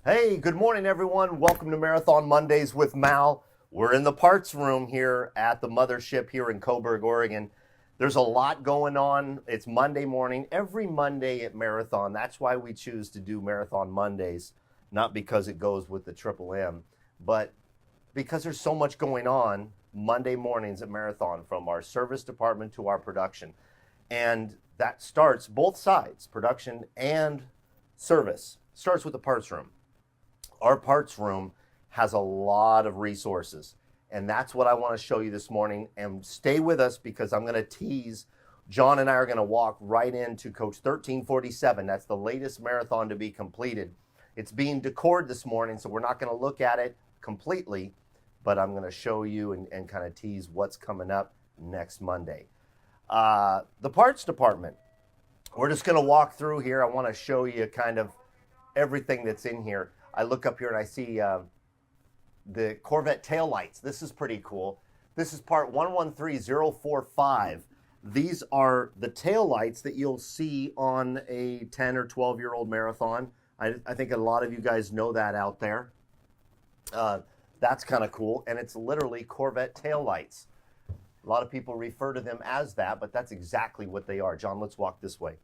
Hey, good morning, everyone. Welcome to Marathon Mondays with Mal. We're in the parts room here at the mothership here in Coburg, Oregon. There's a lot going on. It's Monday morning, every Monday at Marathon. That's why we choose to do Marathon Mondays, not because it goes with the Triple M, but because there's so much going on Monday mornings at Marathon, from our service department to our production. And that starts both sides, production and service, starts with the parts room. Our parts room has a lot of resources, and that's what I want to show you this morning. And stay with us, because I'm going to tease. John and I are going to walk right into Coach 1347. That's the latest marathon to be completed. It's being decored this morning, so we're not going to look at it completely, but I'm going to show you and kind of tease what's coming up next Monday. The parts department, we're just going to walk through here. I want to show you kind of everything that's in here. I look up here and I see the Corvette taillights. This is pretty cool. This is part 113045. These are the taillights that you'll see on a 10 or 12-year-old Marathon. I think a lot of you guys know that out there. That's kind of cool, and it's literally Corvette taillights. A lot of people refer to them as that, but that's exactly what they are. John, let's walk this way.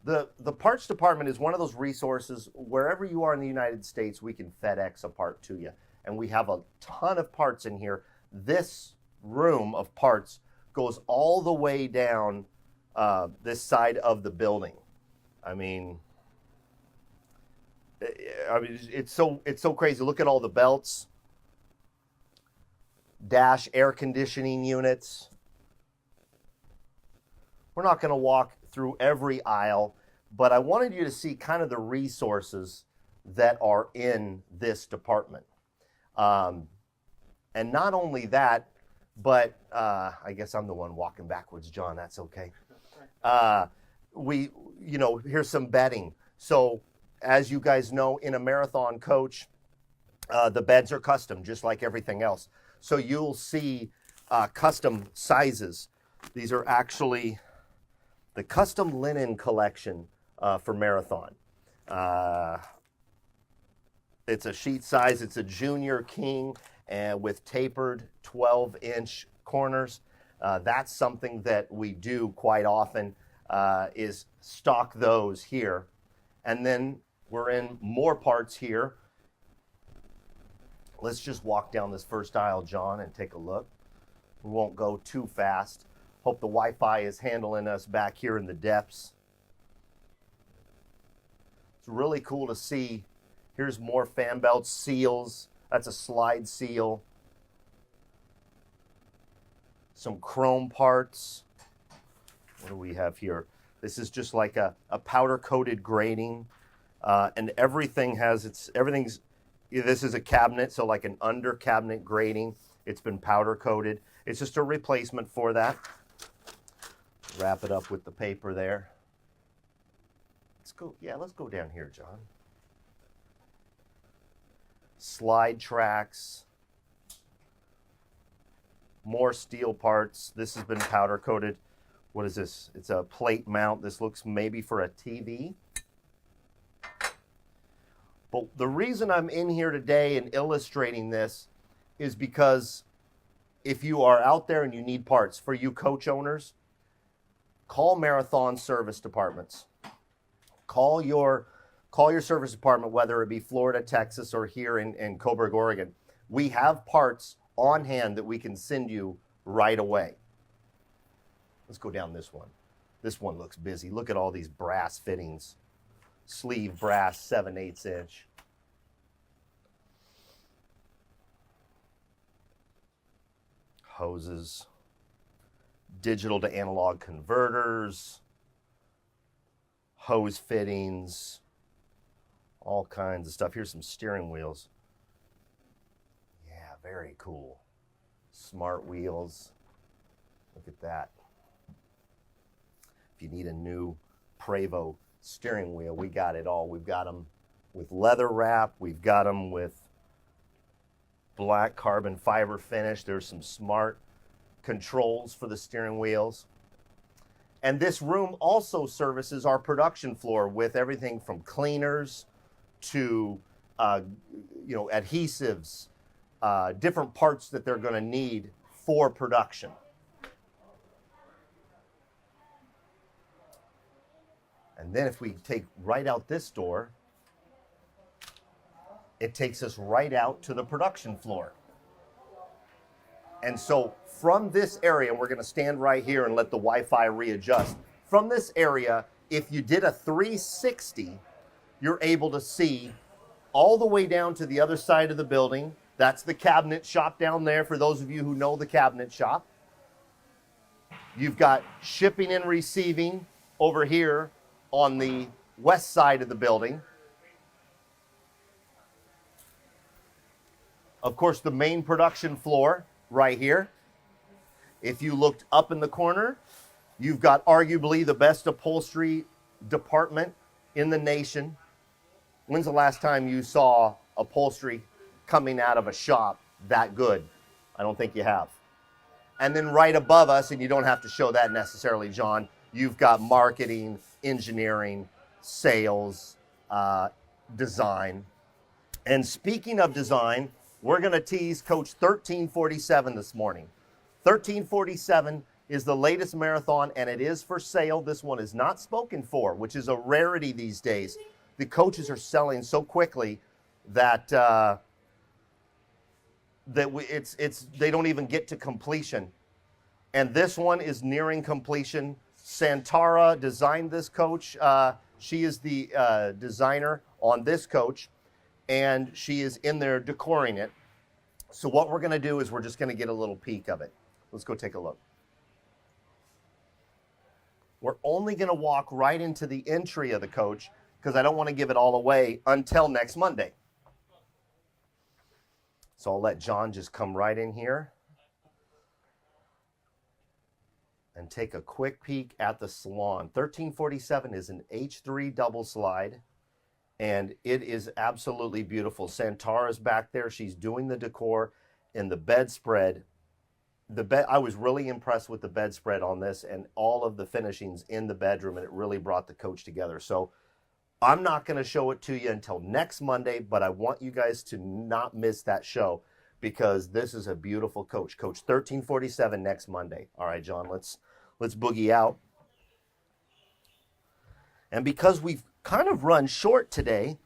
The parts department is one of those resources. Wherever you are in the United States, we can FedEx a part to you. And we have a ton of parts in here. This room of parts goes all the way down this side of the building. I mean, it's so crazy. Look at all the belts, dash air conditioning units. We're not going to walk through every aisle, but I wanted you to see kind of the resources that are in this department. And not only that, but I guess I'm the one walking backwards, John. That's okay. Here's some bedding. So as you guys know, in a marathon coach, the beds are custom, just like everything else. So you'll see custom sizes. These are actually the custom linen collection for Marathon. It's a sheet size. It's a junior king and with tapered 12-inch corners. That's something that we do quite often, is stock those here. And then we're in more parts here. Let's just walk down this first aisle, John, and take a look. We won't go too fast. Hope the Wi-Fi is handling us back here in the depths. It's really cool to see. Here's more fan belt seals. That's a slide seal. Some chrome parts. What do we have here? This is just like a powder-coated grating. And everything has everything's, this is a cabinet, so like an under cabinet grating. It's been powder-coated. It's just a replacement for that. Wrap it up with the paper there. Let's go down here, John. Slide tracks. More steel parts. This has been powder coated. What is this? It's a plate mount. This looks maybe for a TV. But the reason I'm in here today and illustrating this is because if you are out there and you need parts, for you coach owners, call Marathon service departments. Call your service department, whether it be Florida, Texas, or here in Coburg, Oregon. We have parts on hand that we can send you right away. Let's go down this one. This one looks busy. Look at all these brass fittings. Sleeve brass, 7/8 inch. Hoses. Digital to analog converters, hose fittings, all kinds of stuff. Here's some steering wheels. Yeah, very cool. Smart wheels. Look at that. If you need a new Prevost steering wheel, we got it all. We've got them with leather wrap. We've got them with black carbon fiber finish. There's some smart controls for the steering wheels. And this room also services our production floor with everything from cleaners, to adhesives, different parts that they're going to need for production. And then if we take right out this door, it takes us right out to the production floor. And so from this area, and we're going to stand right here and let the Wi-Fi readjust. From this area, if you did a 360, you're able to see all the way down to the other side of the building. That's the cabinet shop down there for those of you who know the cabinet shop. You've got shipping and receiving over here on the west side of the building. Of course, the main production floor right here. If you looked up in the corner, you've got arguably the best upholstery department in the nation. When's the last time you saw upholstery coming out of a shop that good? I don't think you have. And then right above us, and you don't have to show that necessarily, John, you've got marketing, engineering, sales, design. And speaking of design, we're going to tease Coach 1347 this morning. 1347 is the latest marathon, and it is for sale. This one is not spoken for, which is a rarity these days. The coaches are selling so quickly that they don't even get to completion. And this one is nearing completion. Santara designed this coach. She is the designer on this coach, and she is in there decoring it. So what we're going to do is we're just going to get a little peek of it. Let's go take a look. We're only going to walk right into the entry of the coach because I don't want to give it all away until next Monday. So I'll let John just come right in here and take a quick peek at the salon. 1347 is an H3 double slide, and it is absolutely beautiful. Santara's back there. She's doing the decor and the bedspread. I was really impressed with the bedspread on this and all of the finishings in the bedroom, and it really brought the coach together. So I'm not going to show it to you until next Monday, but I want you guys to not miss that show because this is a beautiful coach. Coach 1347 next Monday. All right, John, let's boogie out. And because we've kind of run short today,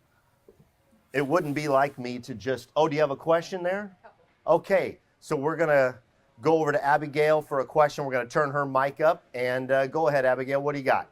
it wouldn't be like me to just, do you have a question there? Okay, so we're going to go over to Abigail for a question. We're going to turn her mic up, and go ahead, Abigail. What do you got?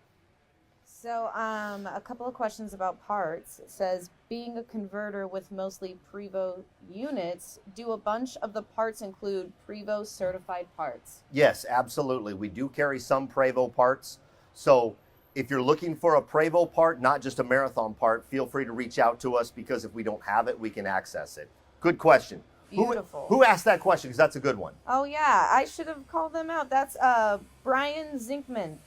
So a couple of questions about parts. It says, being a converter with mostly Prevo units, do a bunch of the parts include Prevo certified parts? Yes, absolutely. We do carry some Prevo parts. So if you're looking for a Prevo part, not just a marathon part, feel free to reach out to us because if we don't have it, we can access it. Good question. Beautiful. Who asked that question? Because that's a good one. Oh, yeah. I should have called them out. That's Brian Zinkham.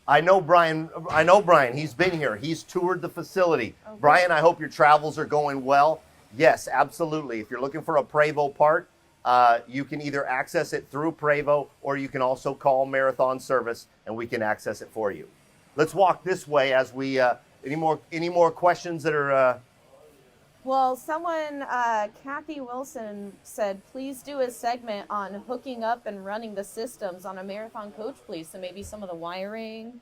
I know Brian. He's been here. He's toured the facility. Okay. Brian, I hope your travels are going well. Yes, absolutely. If you're looking for a Prevo part, you can either access it through Prevo or you can also call Marathon Service and we can access it for you. Let's walk this way as we, any more questions that are... Well, someone, Kathy Wilson, said, please do a segment on hooking up and running the systems on a marathon coach, please. So maybe some of the wiring,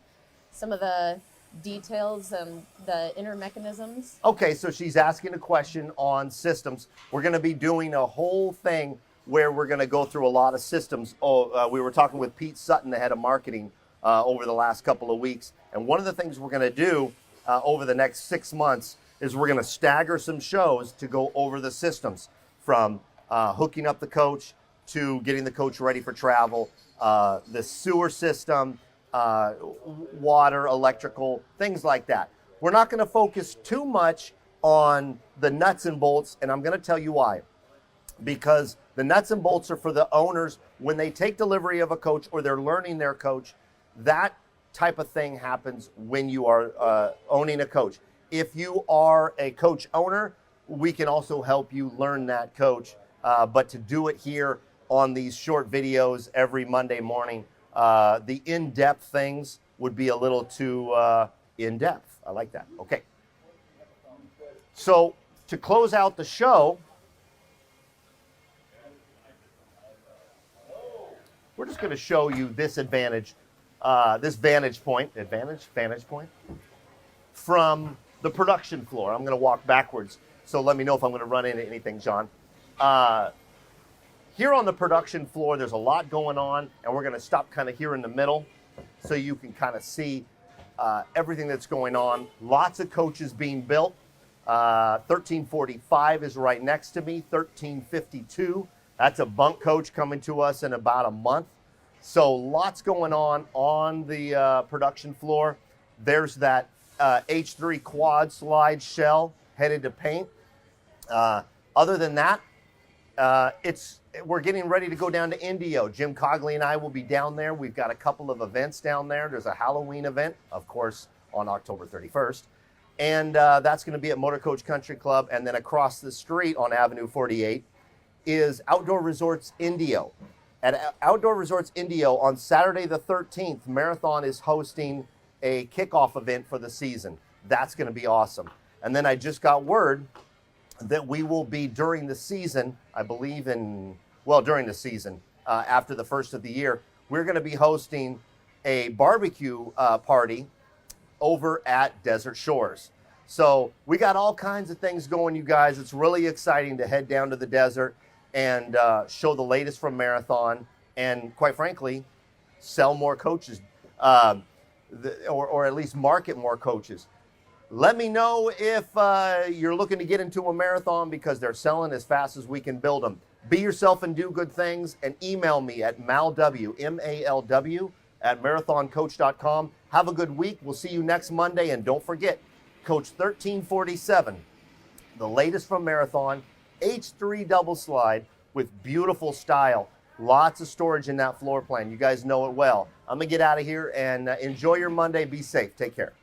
some of the details and the inner mechanisms. Okay, so she's asking a question on systems. We're going to be doing a whole thing where we're going to go through a lot of systems. We were talking with Pete Sutton, the head of marketing, over the last couple of weeks. And one of the things we're going to do over the next 6 months is we're going to stagger some shows to go over the systems from hooking up the coach to getting the coach ready for travel, the sewer system, water, electrical, things like that. We're not going to focus too much on the nuts and bolts, and I'm going to tell you why. Because the nuts and bolts are for the owners when they take delivery of a coach or they're learning their coach. That type of thing happens when you are owning a coach. If you are a coach owner, we can also help you learn that coach. But to do it here on these short videos every Monday morning, the in-depth things would be a little too in-depth. I like that. Okay. So to close out the show, we're just going to show you this vantage point from the production floor. I'm going to walk backwards, so let me know if I'm going to run into anything, John. Here on the production floor, there's a lot going on, and we're going to stop kind of here in the middle so you can kind of see everything that's going on. Lots of coaches being built. 1345 is right next to me. 1352, that's a bunk coach coming to us in about a month. So lots going on the production floor. There's that H3 quad slide shell headed to paint. Other than that, we're getting ready to go down to Indio. Jim Cogley and I will be down there. We've got a couple of events down there. There's a Halloween event, of course, on October 31st. And that's going to be at Motor Coach Country Club. And then across the street on Avenue 48 is Outdoor Resorts Indio. At Outdoor Resorts Indio on Saturday the 13th, Marathon is hosting a kickoff event for the season. That's going to be awesome. And then I just got word that we will be during the season, I believe during the season, after the first of the year, we're going to be hosting a barbecue party over at Desert Shores. So we got all kinds of things going, you guys. It's really exciting to head down to the desert and show the latest from Marathon and, quite frankly, sell more coaches or at least market more coaches. Let me know if you're looking to get into a marathon because they're selling as fast as we can build them. Be yourself and do good things, and email me at malw, M-A-L-W, at marathoncoach.com. Have a good week. We'll see you next Monday, and don't forget, Coach 1347, the latest from Marathon, H3 double slide with beautiful style. Lots of storage in that floor plan. You guys know it well. I'm going to get out of here and enjoy your Monday. Be safe. Take care.